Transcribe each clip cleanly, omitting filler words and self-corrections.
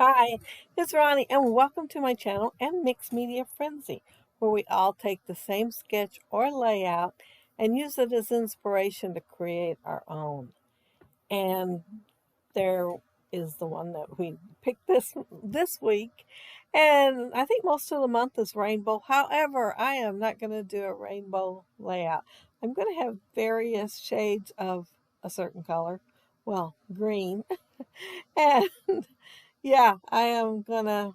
Hi, it's Ronnie, and welcome to my channel and Mixed Media Frenzy, where we all take the same sketch or layout and use it as inspiration to create our own. And there is the one that we picked this week, and I think most of the month is rainbow. However, I am not going to do a rainbow layout. I'm going to have various shades of a certain color, well, green, and yeah, I am gonna.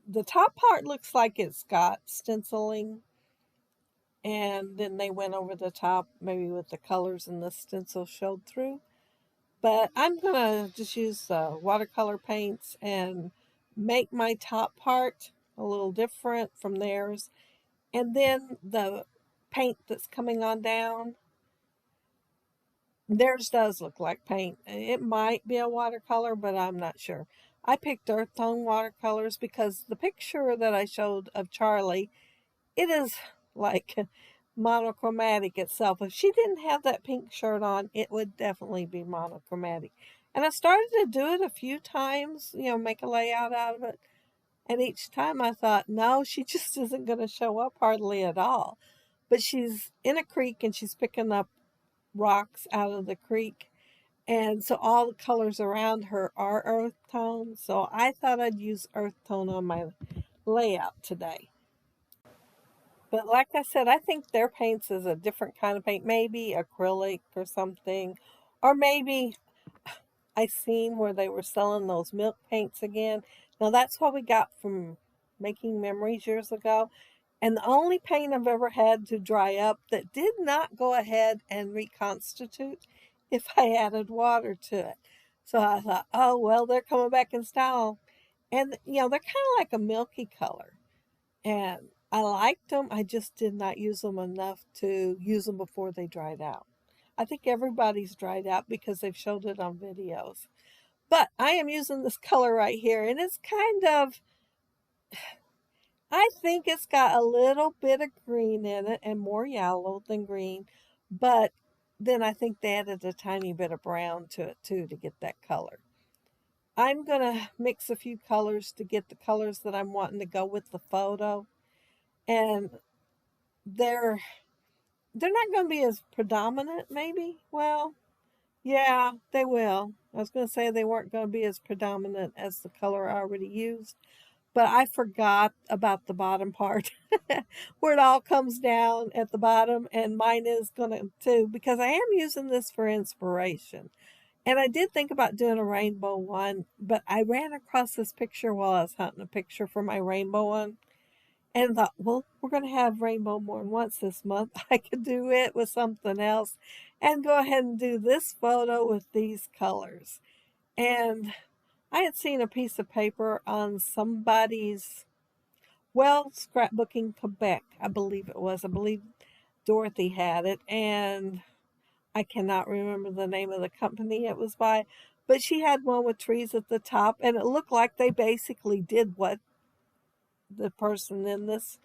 The top part looks like it's got stenciling, and then they went over the top, maybe with the colors and the stencil showed through. But I'm gonna just use watercolor paints and make my top part a little different from theirs. And then the paint that's coming on down, theirs does look like paint. It might be a watercolor, but I'm not sure. I picked earth tone watercolors because the picture that I showed of Charlie, it is like monochromatic itself. If she didn't have that pink shirt on, it would definitely be monochromatic. And I started to do it a few times, make a layout out of it. And each time I thought, no, she just isn't going to show up hardly at all. But she's in a creek and she's picking up rocks out of the creek. And so all the colors around her are earth tone. So I thought I'd use earth tone on my layout today. But like I said, I think their paints is a different kind of paint, maybe acrylic or something. Or maybe I seen where they were selling those milk paints again. Now that's what we got from making memories years ago. And the only paint I've ever had to dry up that did not go ahead and reconstitute if I added water to it. So I thought, oh, well, they're coming back in style. And, they're kind of like a milky color. And I liked them. I just did not use them enough to use them before they dried out. I think everybody's dried out because they've showed it on videos. But I am using this color right here, and it's kind of, I think it's got a little bit of green in it and more yellow than green, but then I think they added a tiny bit of brown to it too to get that color. I'm going to mix a few colors to get the colors that I'm wanting to go with the photo. And they're not going to be as predominant, maybe. Well, yeah, they will. I was going to say they weren't going to be as predominant as the color I already used, but I forgot about the bottom part where it all comes down at the bottom, and mine is going to too, because I am using this for inspiration. And I did think about doing a rainbow one, but I ran across this picture while I was hunting a picture for my rainbow one, and thought, well, we're going to have rainbow more than once this month. I could do it with something else and go ahead and do this photo with these colors. And I had seen a piece of paper on somebody's, well, Scrapbooking Quebec, I believe it was. I believe Dorothy had it, and I cannot remember the name of the company it was by, but she had one with trees at the top, and it looked like they basically did what the person in this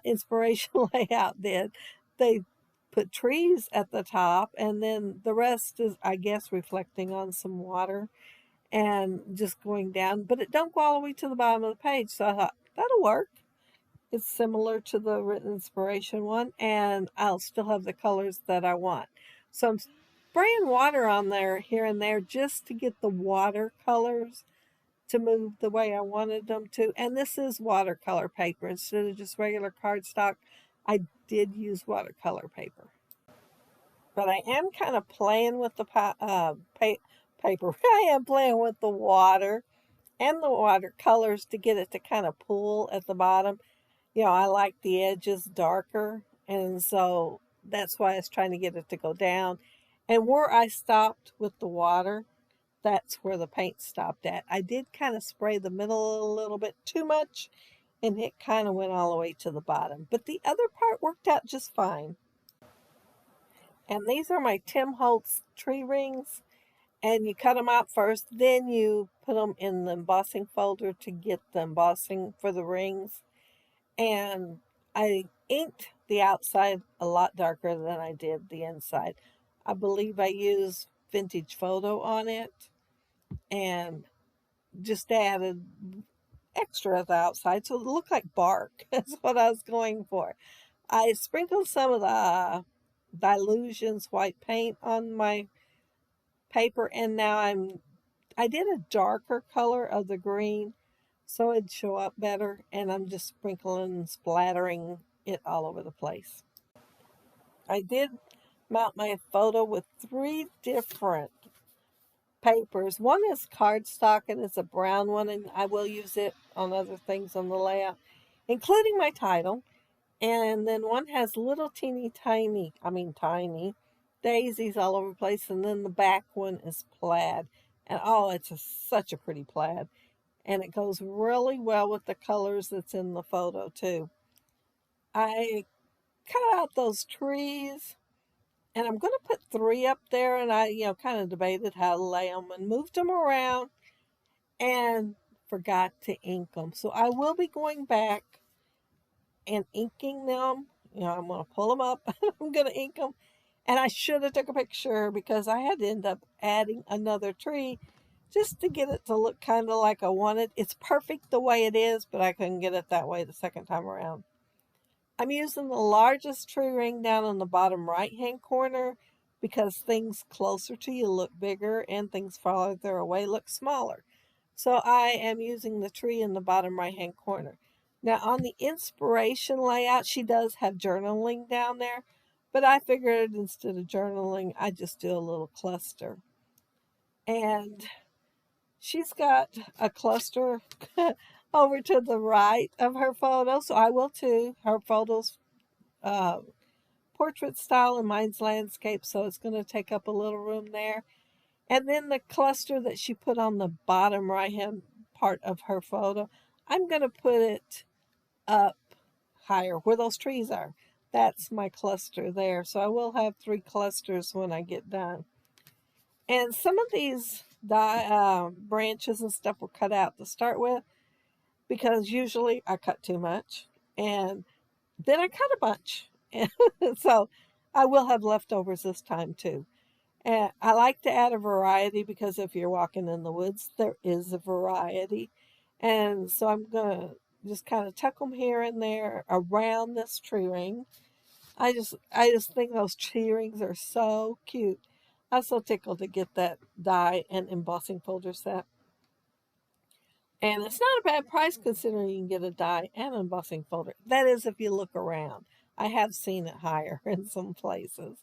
inspiration layout did. They put trees at the top, and then the rest is, I guess, reflecting on some water and just going down, but it don't go all the way to the bottom of the page. So I thought that'll work. It's similar to the written inspiration one, and I'll still have the colors that I want. So I'm spraying water on there here and there just to get the water colors to move the way I wanted them to. And this is watercolor paper instead of just regular cardstock. I did use watercolor paper, but I am kind of playing with the paper. I am playing with the water and the watercolors to get it to kind of pool at the bottom. I like the edges darker, and so that's why I was trying to get it to go down. And where I stopped with the water, that's where the paint stopped at. I did kind of spray the middle a little bit too much, and it kind of went all the way to the bottom. But the other part worked out just fine. And these are my Tim Holtz tree rings. And you cut them out first, then you put them in the embossing folder to get the embossing for the rings. And I inked the outside a lot darker than I did the inside. I believe I used vintage photo on it, and just added extra at the outside so it looked like bark. That's what I was going for. I sprinkled some of the Dilutions white paint on my paper, and now I did a darker color of the green so it'd show up better, and I'm just sprinkling and splattering it all over the place. I did mount my photo with 3 different papers. One is cardstock and it's a brown one, and I will use it on other things on the layout, including my title. And then one has little tiny daisies all over the place. And then the back one is plaid. And oh, such a pretty plaid. And it goes really well with the colors that's in the photo too. I cut out those trees, and I'm going to put 3 up there, and I, kind of debated how to lay them and moved them around and forgot to ink them. So I will be going back and inking them. I'm going to pull them up. I'm going to ink them. And I should have took a picture because I had to end up adding another tree just to get it to look kind of like I wanted. It's perfect the way it is, but I couldn't get it that way the second time around. I'm using the largest tree ring down on the bottom right-hand corner because things closer to you look bigger and things farther away look smaller. So I am using the tree in the bottom right-hand corner. Now on the inspiration layout, she does have journaling down there, but I figured instead of journaling, I just do a little cluster. And she's got a cluster over to the right of her photo, so I will too. Her photos portrait style and mine's landscape, so it's going to take up a little room there. And then the cluster that she put on the bottom right hand part of her photo, I'm going to put it up higher where those trees are. That's my cluster there. So I will have 3 clusters when I get done. And some of these branches and stuff were cut out to start with because usually I cut too much. And then I cut a bunch. So I will have leftovers this time too. And I like to add a variety because if you're walking in the woods, there is a variety. And so I'm going to just kind of tuck them here and there around this tree ring. I just think those tree rings are so cute. I'm so tickled to get that die and embossing folder set. And it's not a bad price considering you can get a die and embossing folder. That is if you look around. I have seen it higher in some places.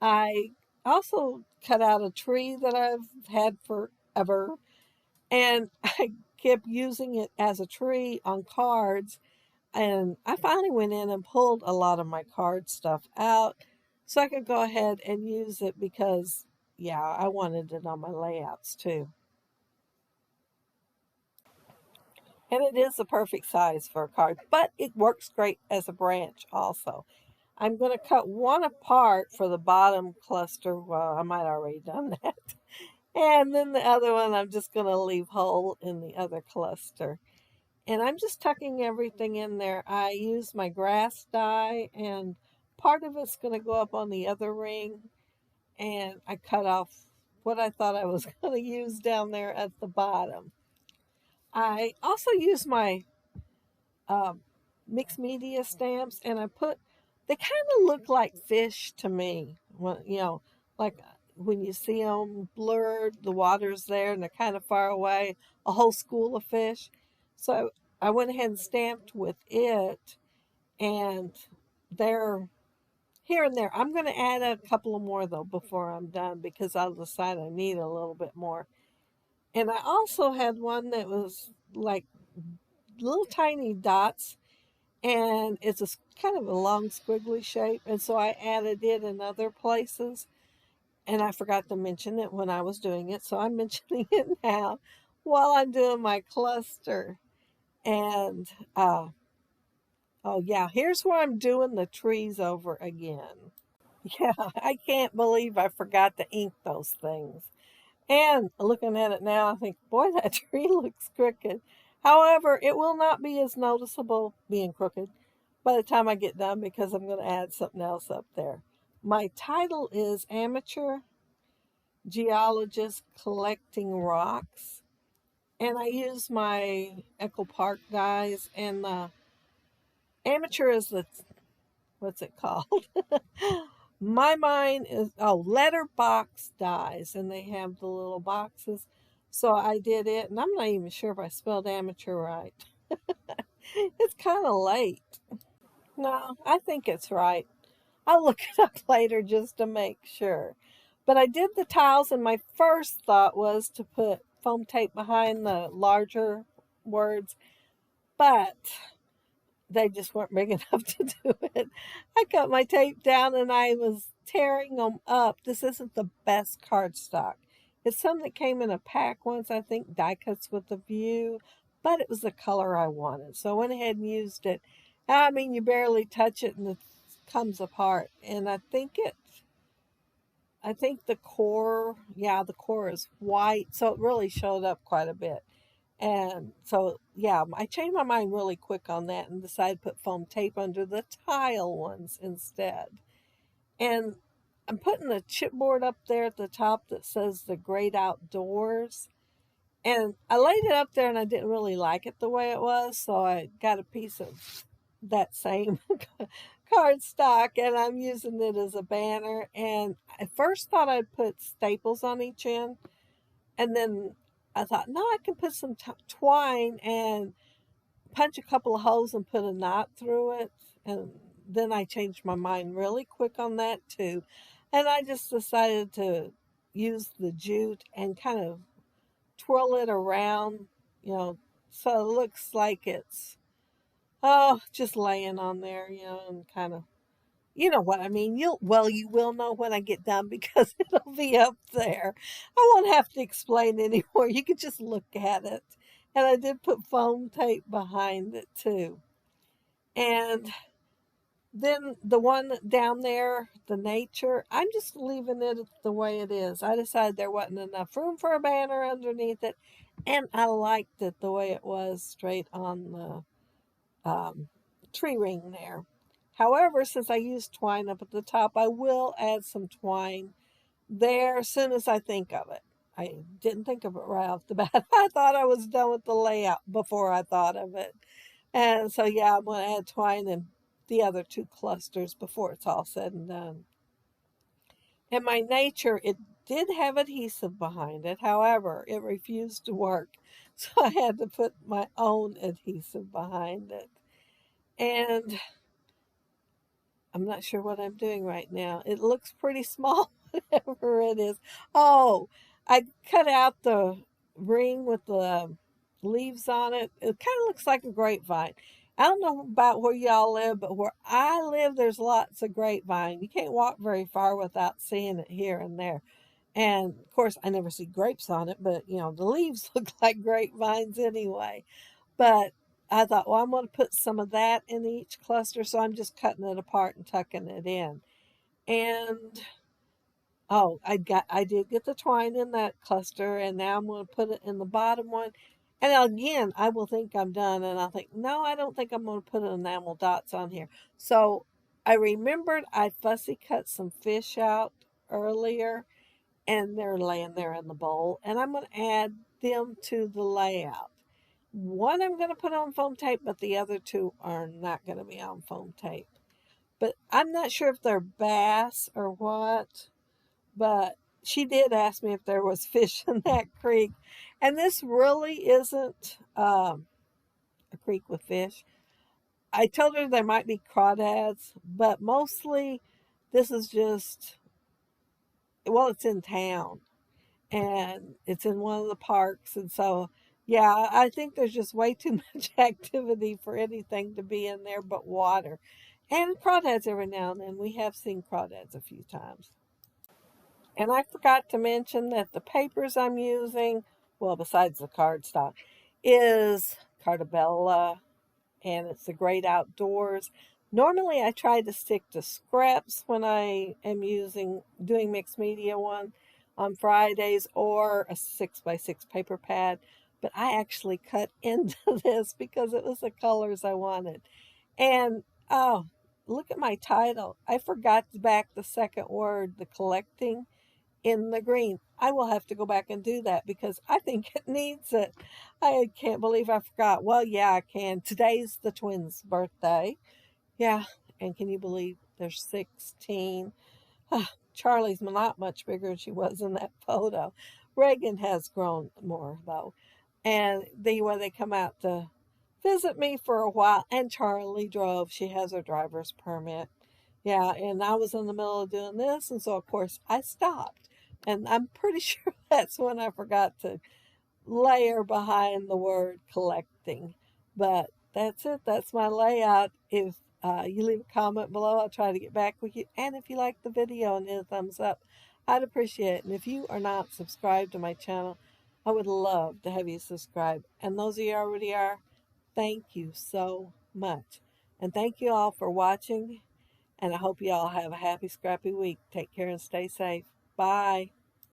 I also cut out a tree that I've had forever, and I kept using it as a tree on cards. And I finally went in and pulled a lot of my card stuff out so I could go ahead and use it because, yeah, I wanted it on my layouts too. And it is the perfect size for a card, but it works great as a branch also. I'm going to cut one apart for the bottom cluster. Well, I might already done that. And then the other one I'm just going to leave whole in the other cluster. And I'm just tucking everything in there. I use my grass die, and part of it's going to go up on the other ring. And I cut off what I thought I was going to use down there at the bottom. I also use my mixed media stamps, and they kind of look like fish to me. When, like when you see them blurred, the water's there and they're kind of far away, a whole school of fish. So I went ahead and stamped with it, and they're here and there. I'm going to add a couple of more though before I'm done because I'll decide I need a little bit more. And I also had one that was like little tiny dots, and it's a kind of a long squiggly shape, and so I added it in other places, and I forgot to mention it when I was doing it, so I'm mentioning it now while I'm doing my cluster. And oh yeah, here's where I'm doing the trees over again. Yeah, I can't believe I forgot to ink those things. And looking at it now, I think, boy, that tree looks crooked. However, it will not be as noticeable being crooked by the time I get done because I'm going to add something else up there. My title is Amateur Geologist Collecting Rocks. And I use my Echo Park dies, and the amateur is the, what's it called? My mine is, oh, letterbox dies, and they have the little boxes. So I did it, and I'm not even sure if I spelled amateur right. It's kind of late. No, I think it's right. I'll look it up later just to make sure. But I did the tiles, and my first thought was to put foam tape behind the larger words, but they just weren't big enough to do it. I cut my tape down and I was tearing them up. This isn't the best cardstock. It's some that came in a pack once, I think, die cuts with a view, but it was the color I wanted. So I went ahead and used it. I mean, you barely touch it and it comes apart. And I think the core, yeah, the core is white, so it really showed up quite a bit. And so, yeah, I changed my mind really quick on that and decided to put foam tape under the tile ones instead. And I'm putting a chipboard up there at the top that says the great outdoors. And I laid it up there and I didn't really like it the way it was, so I got a piece of that same cardstock and I'm using it as a banner. And I first thought I'd put staples on each end, and then I thought, no, I can put some twine and punch a couple of holes and put a knot through it. And then I changed my mind really quick on that too. And I just decided to use the jute and kind of twirl it around, you know, so it looks like it's, oh, just laying on there, you know, and kind of, you know what I mean. You will know when I get done because it'll be up there. I won't have to explain anymore. You can just look at it. And I did put foam tape behind it too. And then the one down there, the nature, I'm just leaving it the way it is. I decided there wasn't enough room for a banner underneath it, and I liked it the way it was straight on the tree ring there. However, since I used twine up at the top, I will add some twine there as soon as I think of it. I didn't think of it right off the bat. I thought I was done with the layout before I thought of it. And so, yeah, I'm going to add twine in the other two clusters before it's all said and done. And my nature, it did have adhesive behind it. However, it refused to work. So I had to put my own adhesive behind it. And I'm not sure what I'm doing right now. It looks pretty small, whatever it is. Oh, I cut out the ring with the leaves on it. It kind of looks like a grapevine. I don't know about where y'all live, but where I live, there's lots of grapevine. You can't walk very far without seeing it here and there. And of course, I never see grapes on it, but you know, the leaves look like grapevines anyway. But I thought, well, I'm going to put some of that in each cluster, so I'm just cutting it apart and tucking it in. And oh, I did get the twine in that cluster, and now I'm going to put it in the bottom one. And again, I will think I'm done, and I'll think, no, I don't think I'm going to put enamel dots on here. So I remembered I fussy cut some fish out earlier, and they're laying there in the bowl, and I'm going to add them to the layout. One I'm going to put on foam tape, but the other two are not going to be on foam tape. But I'm not sure if they're bass or what. But she did ask me if there was fish in that creek. And this really isn't a creek with fish. I told her there might be crawdads, but mostly this is just, well, it's in town and it's in one of the parks. And so, yeah, I think there's just way too much activity for anything to be in there but water. And crawdads every now and then. We have seen crawdads a few times. And I forgot to mention that the papers I'm using, well, besides the cardstock, is Cartabella, and it's the Great Outdoors. Normally, I try to stick to scraps when I am doing mixed media one on Fridays, or a 6x6 paper pad. But I actually cut into this because it was the colors I wanted. And oh, look at my title. I forgot to back the second word, the collecting, in the green. I will have to go back and do that because I think it needs it. I can't believe I forgot. Well, yeah, I can. Today's the twins' birthday. Yeah, and can you believe they're 16? Charlie's not much bigger than she was in that photo. Reagan has grown more, though. And when they come out to visit me for a while, and Charlie drove. She has her driver's permit. Yeah, and I was in the middle of doing this, and so of course I stopped. And I'm pretty sure that's when I forgot to layer behind the word collecting. But that's it. That's my layout. If you leave a comment below, I'll try to get back with you. And if you like the video and hit a thumbs up, I'd appreciate it. And if you are not subscribed to my channel, I would love to have you subscribe. And those of you already are, thank you so much. And thank you all for watching. And I hope you all have a happy, scrappy week. Take care and stay safe. Bye.